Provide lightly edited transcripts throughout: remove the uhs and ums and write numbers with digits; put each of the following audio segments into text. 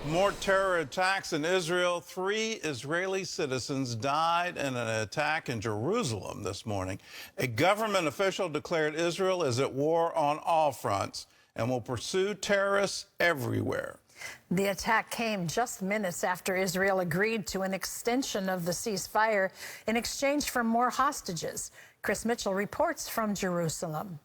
More terror attacks in Israel. 3 Israeli citizens died in an attack in Jerusalem this morning. A government official declared Israel is at war on all fronts and will pursue terrorists everywhere. The attack came just minutes after Israel agreed to an extension of the ceasefire in exchange for more hostages. Chris Mitchell reports from Jerusalem.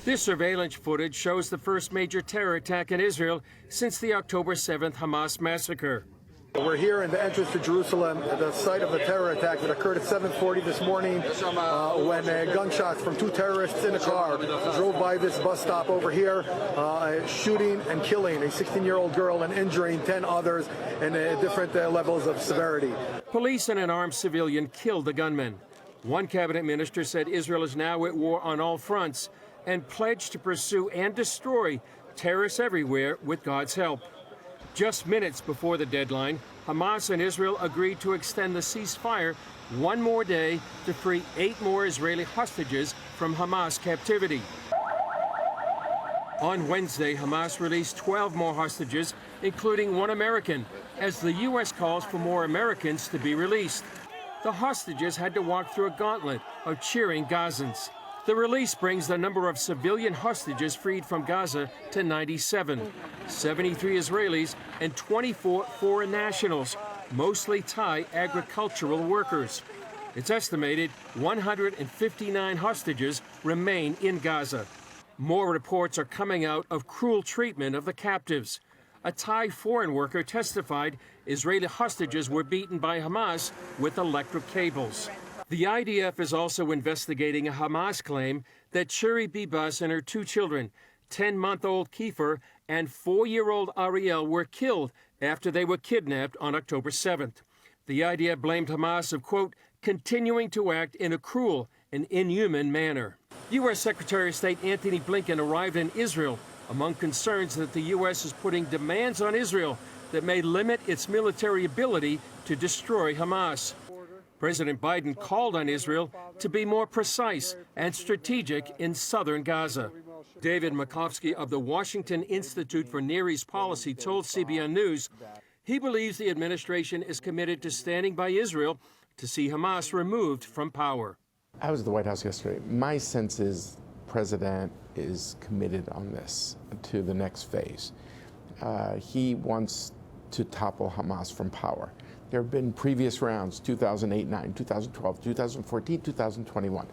This surveillance footage shows the first major terror attack in Israel since the October 7th Hamas massacre. We're here in the entrance to Jerusalem, the site of the terror attack that occurred at 7:40 this morning when gunshots from 2 terrorists in a car drove by this bus stop over here, shooting and killing a 16-year-old girl and injuring 10 others in different levels of severity. Police and an armed civilian killed the gunman. One cabinet minister said Israel is now at war on all fronts and pledged to pursue and destroy terrorists everywhere with God's help. Just minutes before the deadline, Hamas and Israel agreed to extend the ceasefire one more day to free 8 more Israeli hostages from Hamas captivity. On Wednesday, Hamas released 12 more hostages, including 1 American, as the U.S. calls for more Americans to be released. The hostages had to walk through a gauntlet of cheering Gazans. The release brings the number of civilian hostages freed from Gaza to 97, 73 Israelis and 24 foreign nationals, mostly Thai agricultural workers. It's estimated 159 hostages remain in Gaza. More reports are coming out of cruel treatment of the captives. A Thai foreign worker testified Israeli hostages were beaten by Hamas with electric cables. The IDF is also investigating a Hamas claim that Shuri Bibas and her 2 children, 10-month-old Kiefer and 4-year-old Ariel, were killed after they were kidnapped on October 7th. The IDF blamed Hamas of, quote, continuing to act in a cruel and inhuman manner. U.S. Secretary of State Antony Blinken arrived in Israel among concerns that the U.S. is putting demands on Israel that may limit its military ability to destroy Hamas. President Biden called on Israel to be more precise and strategic in southern Gaza. David Makovsky of the Washington Institute for Near East Policy told CBN News he believes the administration is committed to standing by Israel to see Hamas removed from power. I was at the White House yesterday. My sense is the president is committed on this to the next phase. He wants to topple Hamas from power. There have been previous rounds, 2008-9, 2012, 2014, 2021.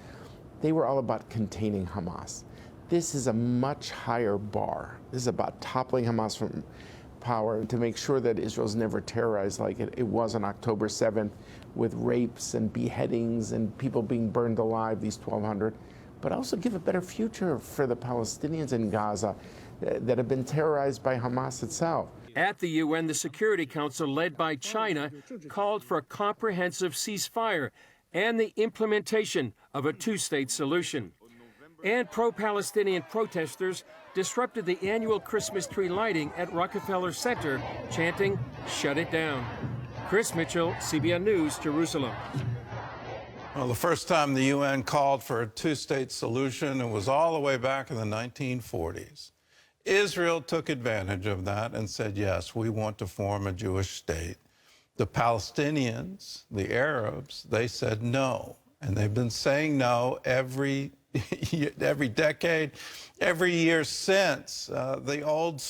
They were all about containing Hamas. This is a much higher bar. This is about toppling Hamas from power to make sure that Israel's never terrorized like it was on October 7th with rapes and beheadings and people being burned alive, these 1,200, but also give a better future for the Palestinians in Gaza that have been terrorized by Hamas itself. At the UN, the Security Council, led by China, called for a comprehensive ceasefire and the implementation of a 2-state solution. And pro-Palestinian protesters disrupted the annual Christmas tree lighting at Rockefeller Center, chanting, "Shut it down." Chris Mitchell, CBN News, Jerusalem. Well, the first time the UN called for a 2-state solution, it was all the way back in the 1940s. Israel took advantage of that and said, yes, we want to form a Jewish state. The Palestinians, the Arabs, they said no. And they've been saying no every decade, every year since. The old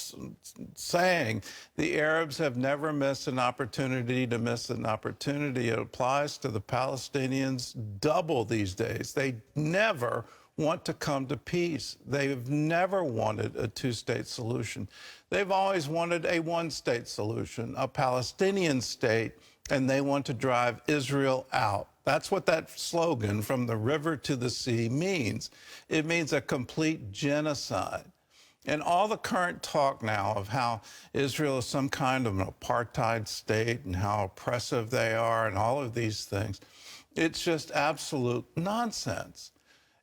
saying, the Arabs have never missed an opportunity to miss an opportunity. It applies to the Palestinians double these days. They never want to come to peace. They've never wanted a 2-state solution. They've always wanted a 1-state solution, a Palestinian state, and they want to drive Israel out. That's what that slogan, from the river to the sea, means. It means a complete genocide. And all the current talk now of how Israel is some kind of an apartheid state and how oppressive they are and all of these things, it's just absolute nonsense.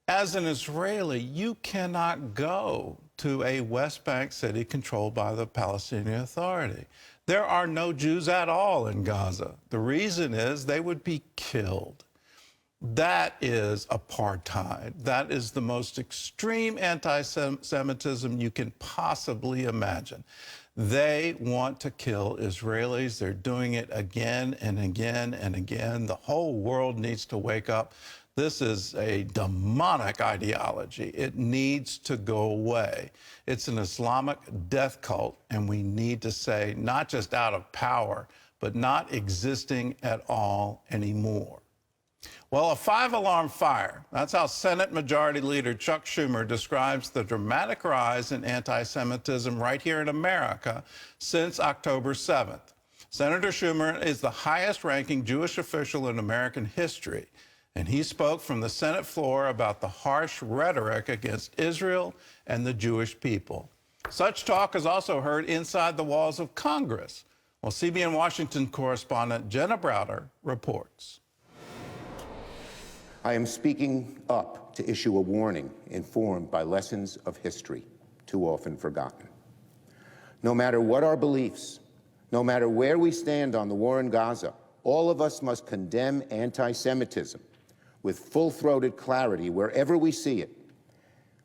As an Israeli, you cannot go to a West Bank city controlled by the Palestinian Authority. There are no Jews at all in Gaza. The reason is they would be killed. That is apartheid. That is the most extreme anti-Semitism you can possibly imagine. They want to kill Israelis. They're doing it again and again and again. The whole world needs to wake up. This is a demonic ideology. It needs to go away. It's an Islamic death cult, and we need to say, not just out of power, but not existing at all anymore. Well, a five-alarm fire. That's how Senate Majority Leader Chuck Schumer describes the dramatic rise in anti-Semitism right here in America since October 7th. Senator Schumer is the highest-ranking Jewish official in American history, and he spoke from the Senate floor about the harsh rhetoric against Israel and the Jewish people. Such talk is also heard inside the walls of Congress. Well, CBN Washington correspondent Jenna Browder reports. I am speaking up to issue a warning informed by lessons of history too often forgotten. No matter what our beliefs, no matter where we stand on the war in Gaza, all of us must condemn anti-Semitism with full-throated clarity wherever we see it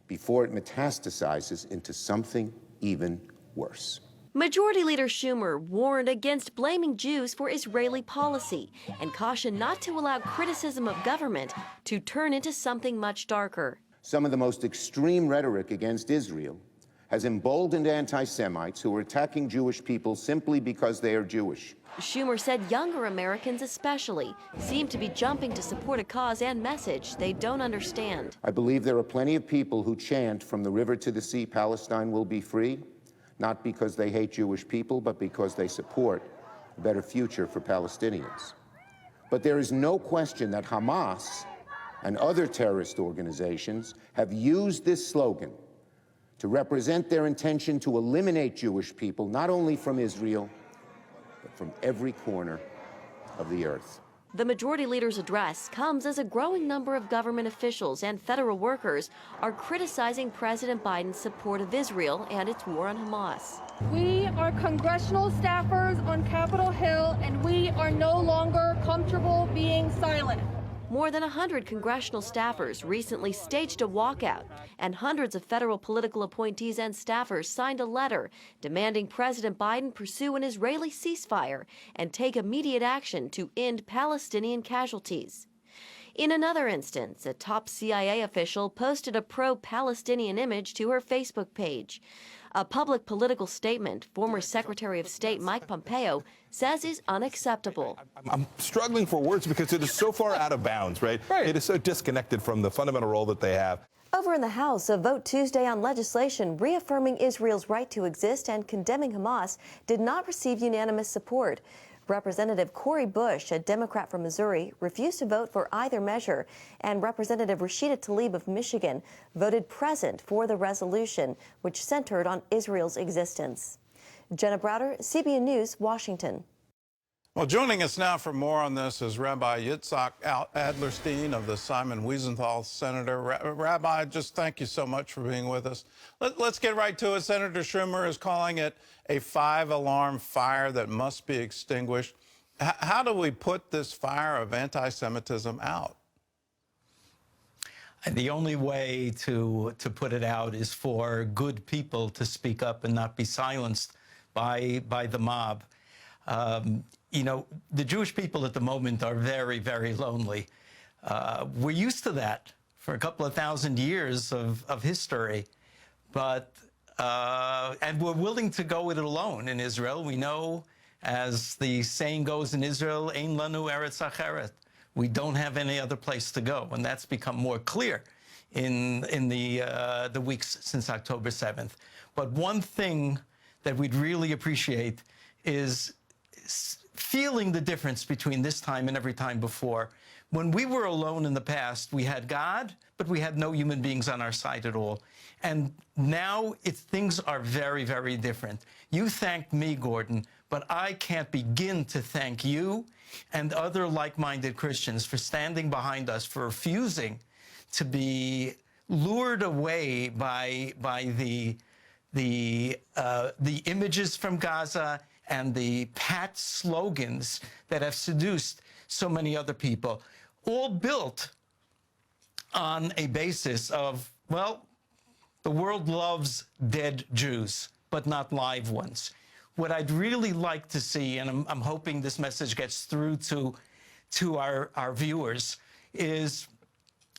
before it metastasizes into something even worse. Majority Leader Schumer warned against blaming Jews for Israeli policy and cautioned not to allow criticism of government to turn into something much darker. Some of the most extreme rhetoric against Israel has emboldened anti-Semites who are attacking Jewish people simply because they are Jewish. Schumer said younger Americans especially seem to be jumping to support a cause and message they don't understand. I believe there are plenty of people who chant from the river to the sea, Palestine will be free, not because they hate Jewish people, but because they support a better future for Palestinians. But there is no question that Hamas and other terrorist organizations have used this slogan to represent their intention to eliminate Jewish people, not only from Israel, but from every corner of the earth. The Majority Leader's address comes as a growing number of government officials and federal workers are criticizing President Biden's support of Israel and its war on Hamas. We are congressional staffers on Capitol Hill, and we are no longer comfortable being silent. More than 100 congressional staffers recently staged a walkout, and hundreds of federal political appointees and staffers signed a letter demanding President Biden pursue an Israeli ceasefire and take immediate action to end Palestinian casualties. In another instance, a top CIA official posted a pro-Palestinian image to her Facebook page. A public political statement former Secretary of State Mike Pompeo says is unacceptable. I'm struggling for words because it is so far out of bounds, right? It is so disconnected from the fundamental role that they have. Over in the House, a vote Tuesday on legislation reaffirming Israel's right to exist and condemning Hamas did not receive unanimous support. Representative Cori Bush, a Democrat from Missouri, refused to vote for either measure, and Representative Rashida Tlaib of Michigan voted present for the resolution, which centered on Israel's existence. Jenna Browder, CBN News, Washington. Well, joining us now for more on this is Rabbi Yitzchok Adlerstein of the Simon Wiesenthal Center. Rabbi, just thank you so much for being with us. Let's get right to it. Senator Schumer is calling it a five-alarm fire that must be extinguished. How do we put this fire of anti-Semitism out? The only way to put it out is for good people to speak up and not be silenced by the mob. You know, the Jewish people at the moment are very, very lonely. We're used to that for a couple of thousand years of history, but and we're willing to go it alone in Israel. We know, as the saying goes in Israel, "Ein lanu eretz acheret." We don't have any other place to go, and that's become more clear in the weeks since October 7th. But one thing that we'd really appreciate is feeling the difference between this time and every time before. When we were alone in the past, we had God, but we had no human beings on our side at all. And now things are very, very different. You thanked me, Gordon, but I can't begin to thank you and other like-minded Christians for standing behind us, for refusing to be lured away by the images from Gaza and the pat slogans that have seduced so many other people. all built on a basis of, well, the world loves dead Jews, but not live ones. What I'd really like to see, and I'm hoping this message gets through to our viewers, is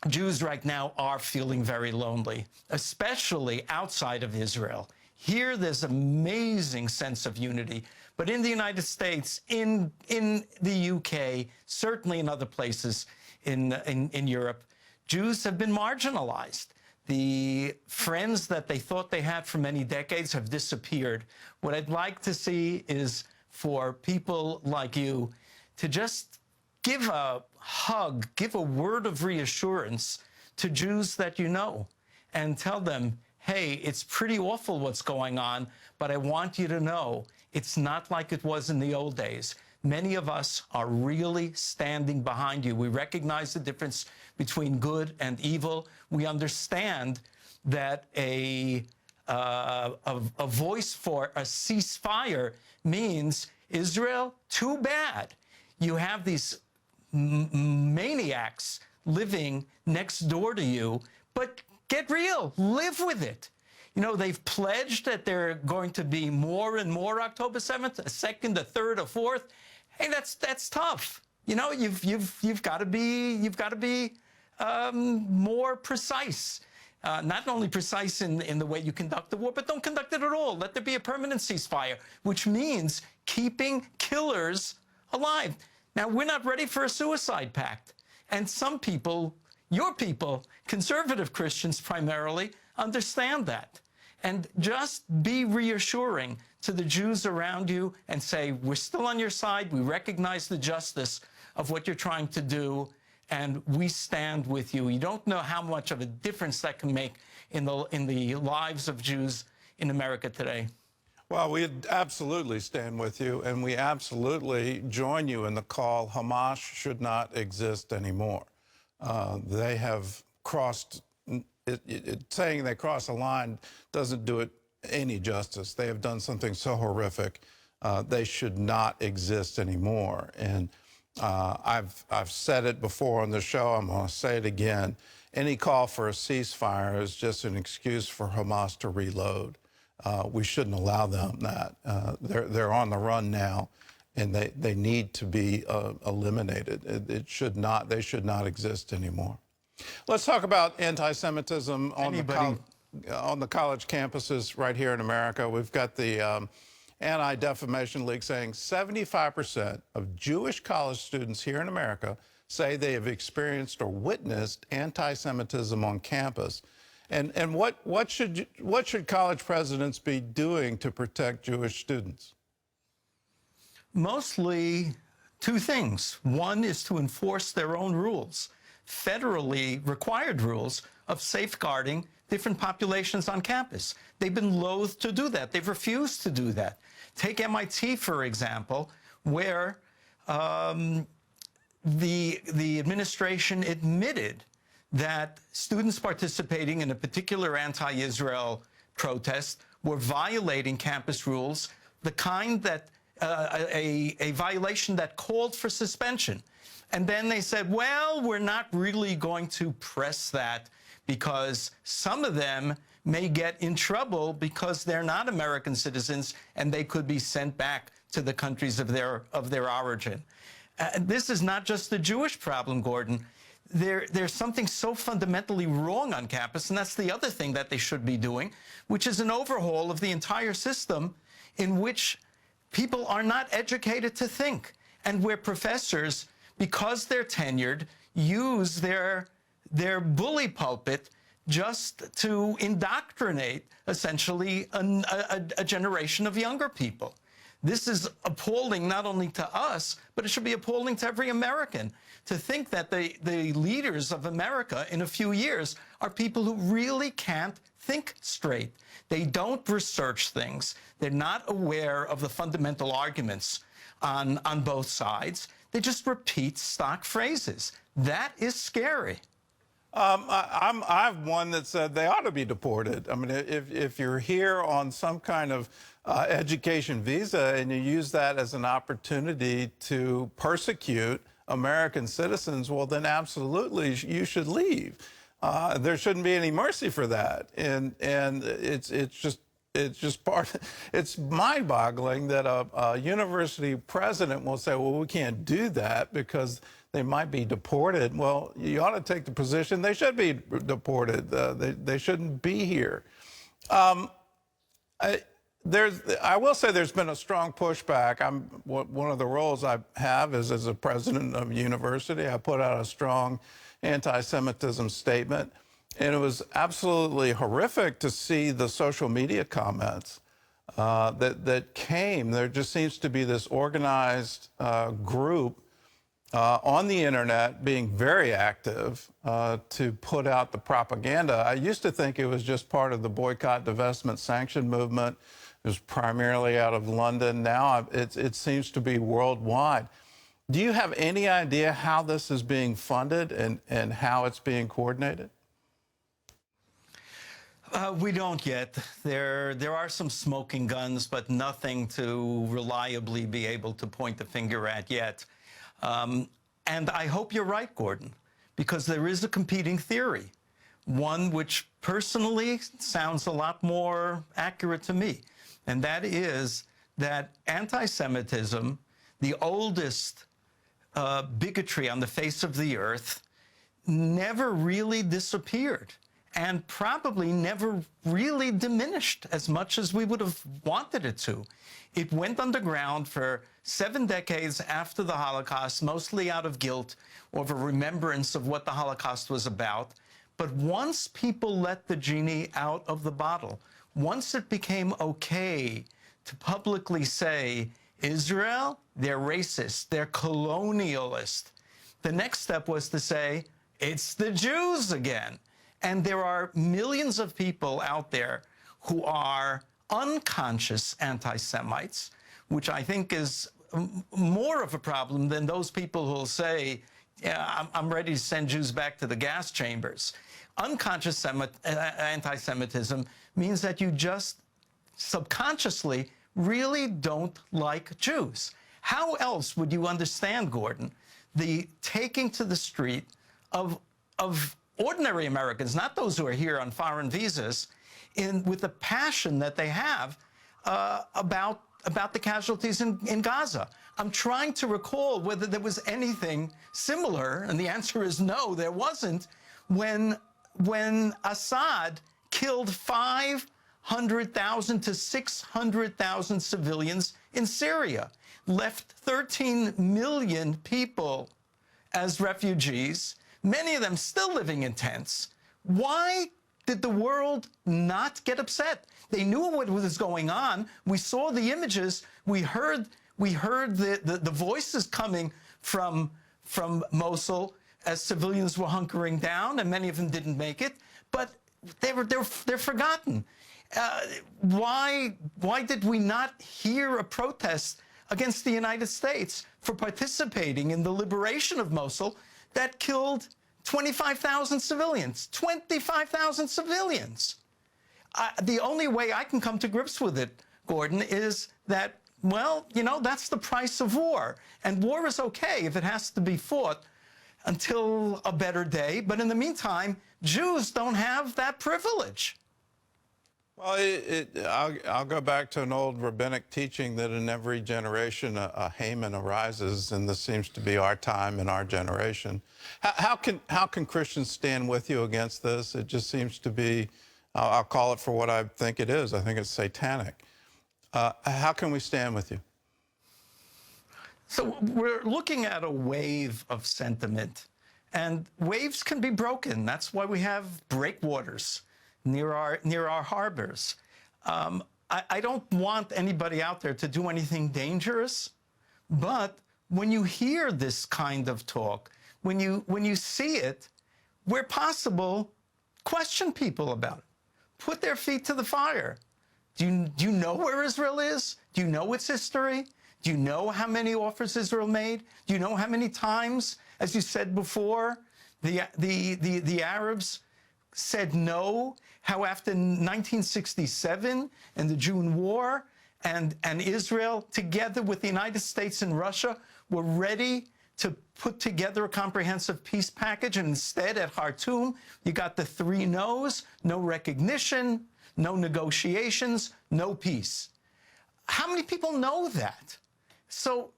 Jews right now are feeling very lonely, especially outside of Israel. Here, there's amazing sense of unity. But in the United States, in the UK, certainly in other places in Europe, Jews have been marginalized. The friends that they thought they had for many decades have disappeared. What I'd like to see is for people like you to just give a hug, give a word of reassurance to Jews that you know, and tell them, hey, it's pretty awful what's going on, but I want you to know it's not like it was in the old days. Many of us are really standing behind you. We recognize the difference between good and evil. We understand that a voice for a ceasefire means Israel, too bad. You have these maniacs living next door to you, but get real, live with it. You know, they've pledged that there are going to be more and more October 7th, a 2nd, a 3rd, a 4th. Hey, that's tough. You know, you've got to be more precise. Not only precise in the way you conduct the war, but don't conduct it at all. Let there be a permanent ceasefire, which means keeping killers alive. Now, we're not ready for a suicide pact. And some people, your people, conservative Christians primarily, understand that. And just be reassuring to the Jews around you and say, we're still on your side. We recognize the justice of what you're trying to do, and we stand with you. You don't know how much of a difference that can make in the lives of Jews in America today. Well, we absolutely stand with you, and we absolutely join you in the call. Hamas should not exist anymore. They have crossed, saying they crossed a line doesn't do it any justice. They have done something so horrific. They should not exist anymore. And I've said it before on the show. I'm going to say it again. Any call for a ceasefire is just an excuse for Hamas to reload. We shouldn't allow them that. They're on the run now, and they need to be eliminated. They should not exist anymore. Let's talk about anti-Semitism on the college campuses right here in America. We've got the Anti-Defamation League saying 75% of Jewish college students here in America say they have experienced or witnessed anti-Semitism on campus. And what should college presidents be doing to protect Jewish students? Mostly two things. One is to enforce their own rules, federally required rules of safeguarding different populations on campus. They've been loath to do that. They've refused to do that. Take MIT, for example, where the administration admitted that students participating in a particular anti-Israel protest were violating campus rules, the kind that a violation that called for suspension. And then they said, well, we're not really going to press that because some of them may get in trouble because they're not American citizens and they could be sent back to the countries of their origin. This is not just a Jewish problem, Gordon. There's something so fundamentally wrong on campus, and that's the other thing that they should be doing, which is an overhaul of the entire system in which people are not educated to think, and where professors, because they're tenured, use their bully pulpit just to indoctrinate, essentially, a generation of younger people. This is appalling not only to us, but it should be appalling to every American to think that the leaders of America in a few years are people who really can't think straight. They don't research things. They're not aware of the fundamental arguments on both sides. They just repeat stock phrases. That is scary. I have one that said they ought to be deported. I mean, if you're here on some kind of education visa and you use that as an opportunity to persecute American citizens, well, then absolutely you should leave. There shouldn't be any mercy for that. And it's just part. It's mind-boggling that a university president will say, well, we can't do that because they might be deported. Well, you ought to take the position they should be deported. They shouldn't be here. I will say there's been a strong pushback. One of the roles I have is as a president of a university. I put out a strong anti-Semitism statement, and it was absolutely horrific to see the social media comments that came. There just seems to be this organized group on the internet being very active to put out the propaganda. I used to think it was just part of the boycott, divestment, sanction movement. It was primarily out of London. Now it seems to be worldwide. Do you have any idea how this is being funded and how it's being coordinated? We don't yet. There are some smoking guns, but nothing to reliably be able to point the finger at yet. And I hope you're right, Gordon, because there is a competing theory, one which personally sounds a lot more accurate to me, and that is that anti-Semitism, the oldest bigotry on the face of the earth, never really disappeared and probably never really diminished as much as we would have wanted it to. It went underground for 7 decades after the Holocaust, mostly out of guilt or of a remembrance of what the Holocaust was about. But once people let the genie out of the bottle, once it became okay to publicly say, Israel, they're racist, they're colonialist, the next step was to say, it's the Jews again. And there are millions of people out there who are unconscious anti-Semites, which I think is more of a problem than those people who will say, yeah, I'm ready to send Jews back to the gas chambers. Unconscious anti-Semitism means that you just subconsciously really don't like Jews. How else would you understand, Gordon, the taking to the street of ordinary Americans, not those who are here on foreign visas, with the passion that they have about the casualties in Gaza? I'm trying to recall whether there was anything similar, and the answer is no, there wasn't, when Assad killed 500,000 to 600,000 civilians in Syria, left 13 million people as refugees, many of them still living in tents. Why did the world not get upset? They knew what was going on. We saw the images. We heard the voices coming from Mosul as civilians were hunkering down, and many of them didn't make it. But they're forgotten. Why did we not hear a protest against the United States for participating in the liberation of Mosul that killed 25,000 civilians? 25,000 civilians. The only way I can come to grips with it, Gordon, is that, well, you know, that's the price of war. And war is okay if it has to be fought until a better day. But in the meantime, Jews don't have that privilege. Well, I'll go back to an old rabbinic teaching that in every generation a Haman arises, and this seems to be our time and our generation. How can Christians stand with you against this? It just seems to be, I'll call it for what I think it is. I think it's satanic. How can we stand with you? So we're looking at a wave of sentiment, and waves can be broken. That's why we have breakwaters near our harbors. I don't want anybody out there to do anything dangerous, but when you hear this kind of talk, when you see it, where possible, question people about it. Put their feet to the fire. Do you know where Israel is? Do you know its history? Do you know how many offers Israel made? Do you know how many times, as you said before, the Arabs said no? How after 1967 and the June War and Israel, together with the United States and Russia, were ready to put together a comprehensive peace package, and instead at Khartoum, you got the 3 no's: no recognition, no negotiations, no peace. How many people know that? So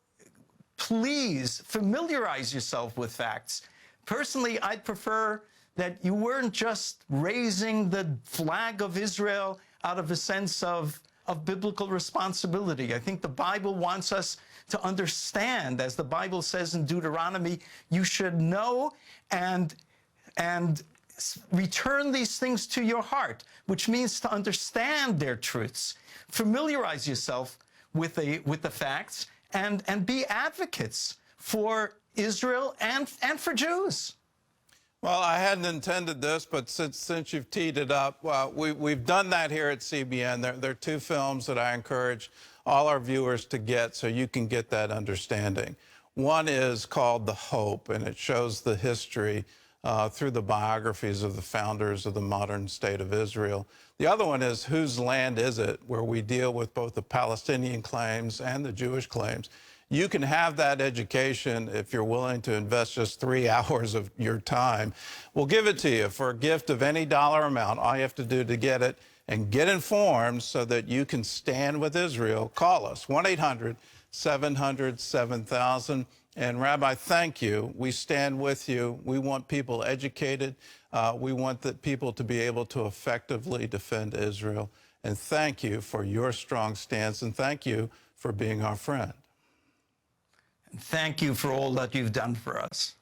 please familiarize yourself with facts. Personally, I'd prefer that you weren't just raising the flag of Israel out of a sense of biblical responsibility. I think the Bible wants us to understand, as the Bible says in Deuteronomy, you should know and return these things to your heart, which means to understand their truths. Familiarize yourself with the facts and be advocates for Israel and for Jews. Well, I hadn't intended this, but since you've teed it up, we've done that here at CBN. There are 2 films that I encourage all our viewers to get so you can get that understanding. One is called The Hope, and it shows the history through the biographies of the founders of the modern state of Israel. The other one is Whose Land Is It?, where we deal with both the Palestinian claims and the Jewish claims. You can have that education if you're willing to invest just 3 hours of your time. We'll give it to you for a gift of any dollar amount. All you have to do to get it and get informed so that you can stand with Israel, call us, 1-800-700-7000. And Rabbi, thank you. We stand with you. We want people educated. We want the people to be able to effectively defend Israel. And thank you for your strong stance, and thank you for being our friend. Thank you for all that you've done for us.